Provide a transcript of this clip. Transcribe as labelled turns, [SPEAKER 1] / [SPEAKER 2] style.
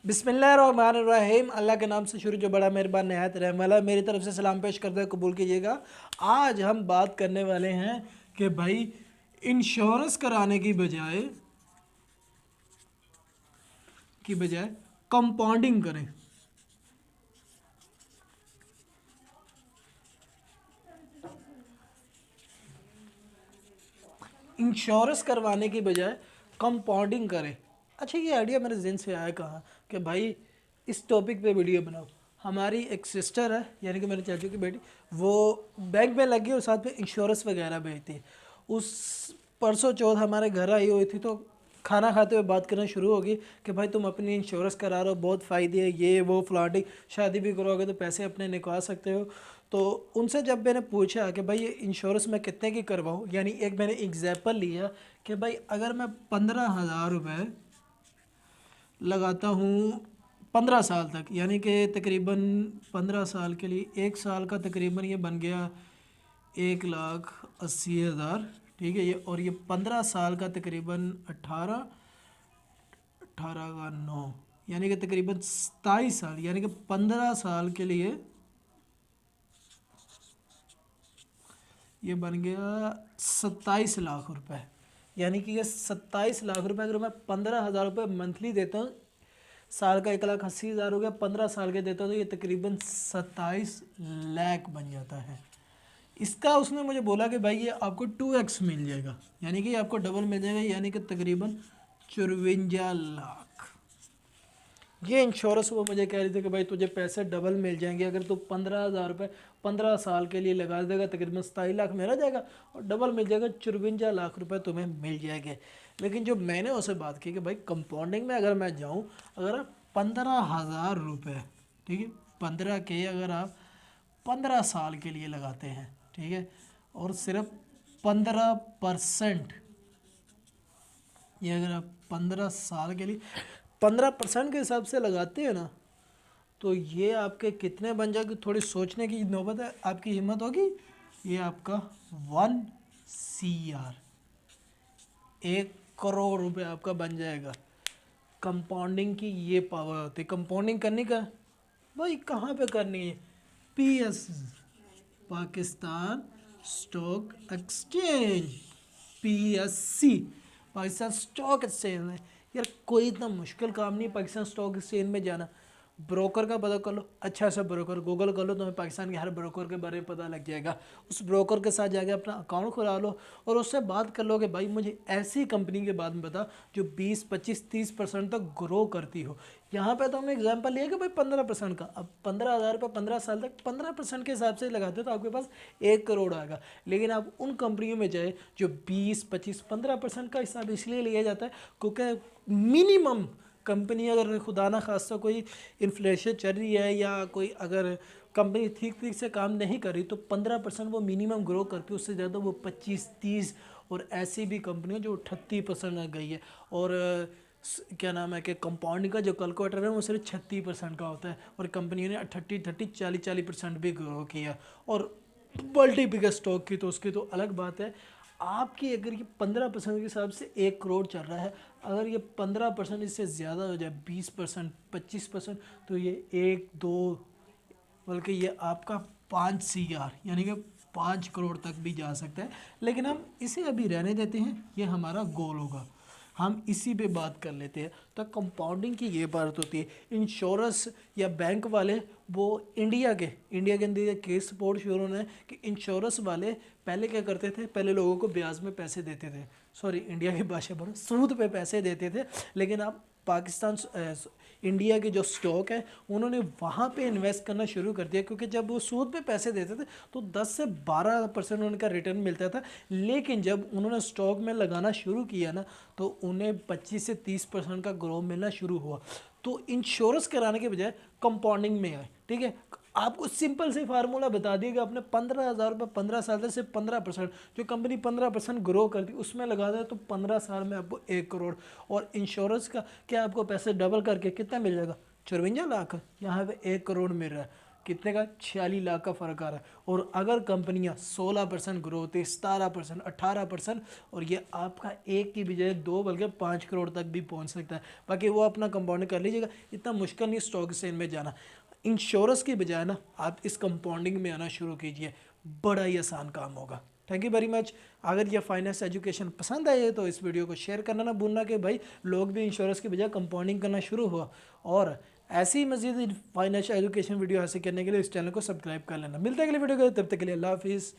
[SPEAKER 1] बिस्मिल्लाहिर्रहमानिर्रहीम। अल्लाह के नाम से शुरू जो बड़ा मेहरबान नहायत रहम वाला। मेरी तरफ से सलाम पेश करते हुए कबूल कीजिएगा। आज हम बात करने वाले हैं कि भाई इंश्योरेंस कराने की बजाय कंपाउंडिंग करें। इंश्योरेंस करवाने की बजाय कंपाउंडिंग करें। अच्छा, ये आइडिया मेरे जहन से आया कहाँ कि भाई इस टॉपिक पे वीडियो बनाओ। हमारी एक सिस्टर है, यानी कि मेरे चाचू की बेटी, वो बैंक में लगी और साथ में इंश्योरेंस वगैरह भेजती है। उस परसों चौथ हमारे घर आई हुई थी, तो खाना खाते हुए बात करना शुरू होगी कि भाई तुम अपनी इंश्योरेंस करा रहे हो, बहुत फ़ायदे है, ये वो फ्लॉटिंग, शादी भी करोगे तो पैसे अपने निकलवा सकते हो। तो उनसे जब मैंने पूछा कि भाई ये इंश्योरेंस मैं कितने की करवाऊँ, यानी एक मैंने एग्जाम्पल लिया कि भाई अगर मैं 15,000 रुपये लगाता हूँ 15 साल तक, यानी कि तकरीबन 15 साल के लिए 1 साल का तकरीबन ये बन गया 1,80,000। ठीक है, ये और ये 15 साल का तकरीबन 18 18 का 9, यानी कि तकरीबन 27 साल, यानी कि 15 साल के लिए ये बन गया 27 लाख रुपए। यानी कि ये 27 लाख रुपए अगर मैं 15,000 रुपये मंथली देता हूँ, साल का 1,80,000 हो गया, 15 साल के देता हूँ तो ये तकरीबन 27 लाख बन जाता है। इसका उसने मुझे बोला कि भाई ये आपको 2x मिल जाएगा, यानी कि आपको डबल मिल जाएगा, यानी कि तकरीबन 54 लाख। ये इंश्योरेंस वो मुझे कह रही थी कि भाई तुझे पैसे डबल मिल जाएंगे अगर तू 15,000 रुपये 15 साल के लिए लगा देगा, तकरीबन 27 लाख मेरा जाएगा और डबल मिल जाएगा 54 लाख रुपये तुम्हें मिल जाएंगे। लेकिन जो मैंने उससे बात की कि भाई कंपाउंडिंग में अगर मैं जाऊँ, अगर आप 15,000 रुपये, ठीक है, 15 के अगर आप 15 साल के लिए लगाते हैं, ठीक है, और सिर्फ 15%, ये अगर आप 15 साल के लिए 15% के हिसाब से लगाते हैं ना, तो ये आपके कितने बन जाएगी, थोड़ी सोचने की नौबत है, आपकी हिम्मत होगी। ये आपका 1 CR, 1 करोड़ रुपए आपका बन जाएगा। कंपाउंडिंग की ये पावर होती है। कंपाउंडिंग करने का भाई कहाँ पे करनी है? PS, Pakistan stock exchange, PSC, Pakistan stock exchange में। यार कोई इतना मुश्किल काम नहीं है पाकिस्तान स्टॉक एक्सचेंज में जाना। ब्रोकर का पता कर लो, अच्छा सा ब्रोकर गूगल कर लो, तुम्हें पाकिस्तान के हर ब्रोकर के बारे में पता लग जाएगा। उस ब्रोकर के साथ जाके अपना अकाउंट खुला लो और उससे बात कर लो कि भाई मुझे ऐसी कंपनी के बारे में बता जो 20, 25, 30% तक ग्रो करती हो। यहाँ पे तो हमने एग्जांपल लिया कि भाई 15% का, अब 15,000 रुपये 15 साल तक 15% के हिसाब से लगाते हो तो आपके पास 1 करोड़ आएगा। लेकिन आप उन कंपनियों में जाए जो 20, 25, 15% का हिसाब इसलिए लिया जाता है क्योंकि मिनिमम कंपनी, अगर खुदा ना खास्ता कोई इन्फ्लेशन चल रही है या कोई अगर कंपनी ठीक ठीक से काम नहीं कर रही, तो 15% वो मिनिमम ग्रो करती है, उससे ज़्यादा वो 25, 30, और ऐसी भी कंपनियां जो 38% गई है। और क्या नाम है कि कंपाउंडिंग का जो कैलकुलेटर है वो सिर्फ 36% का होता है, और कंपनी ने 30, 40% भी ग्रो किया। और मल्टीपल स्टॉक की तो उसकी तो अलग बात है। आपकी अगर ये 15% के हिसाब से 1 करोड़ चल रहा है, अगर ये 15% इससे ज़्यादा हो जाए, 20%, 25%, तो ये 1, 2, बल्कि ये आपका 5 CR, यानी कि 5 करोड़ तक भी जा सकता है। लेकिन हम इसे अभी रहने देते हैं, ये हमारा गोल होगा, हम इसी पे बात कर लेते हैं। तो कंपाउंडिंग की ये बात होती है। इंश्योरेंस या बैंक वाले वो इंडिया के अंदर ये केस सपोर्ट शुरू होना है कि इंश्योरेंस वाले पहले क्या करते थे, पहले लोगों को ब्याज में पैसे देते थे, सॉरी इंडिया की भाषा बोलो, सूद पे पैसे देते थे। लेकिन अब पाकिस्तान इंडिया के जो स्टॉक है उन्होंने वहाँ पे इन्वेस्ट करना शुरू कर दिया, क्योंकि जब वो सूद पे पैसे देते थे तो 10 से 12% उनका रिटर्न मिलता था। लेकिन जब उन्होंने स्टॉक में लगाना शुरू किया ना, तो उन्हें 25 से 30% का ग्रो मिलना शुरू हुआ। तो इंश्योरेंस कराने के बजाय कंपाउंडिंग में आए। ठीक है, आपको सिंपल से फार्मूला बता दिया कि आपने 15,000 रुपये 15 साल तक से 15%, जो कंपनी 15% ग्रो करती उसमें लगा दे, तो 15 साल में आपको 1 करोड़। और इंश्योरेंस का क्या आपको पैसे डबल करके कितना मिल जाएगा? 54 लाख। यहाँ पे 1 करोड़ मिल रहा है। कितने का 46 लाख का फ़र्क आ रहा है। और अगर कंपनियां 16% ग्रोथ है, 17%, 18%, और ये आपका एक की बजाय 2 बल्कि 5 करोड़ तक भी पहुंच सकता है। बाकी वो अपना कंपाउंडिंग कर लीजिएगा, इतना मुश्किल नहीं स्टॉक एक्सचेंज में जाना। इंश्योरेंस की बजाय ना आप इस कंपाउंडिंग में आना शुरू कीजिए, बड़ा ही आसान काम होगा। Thank you very much. अगर ये फाइनेंस एजुकेशन पसंद आए तो इस वीडियो को शेयर करना ना भूलना कि भाई लोग भी इंश्योरेंस की बजाय कंपाउंडिंग करना शुरू हुआ। और ऐसी मजीद फाइनेंशियल एजुकेशन वीडियो हासिल करने के लिए इस चैनल को सब्सक्राइब कर लेना। मिलते हैं अगले वीडियो को, तब तक के लिए अल्लाह हाफिज़।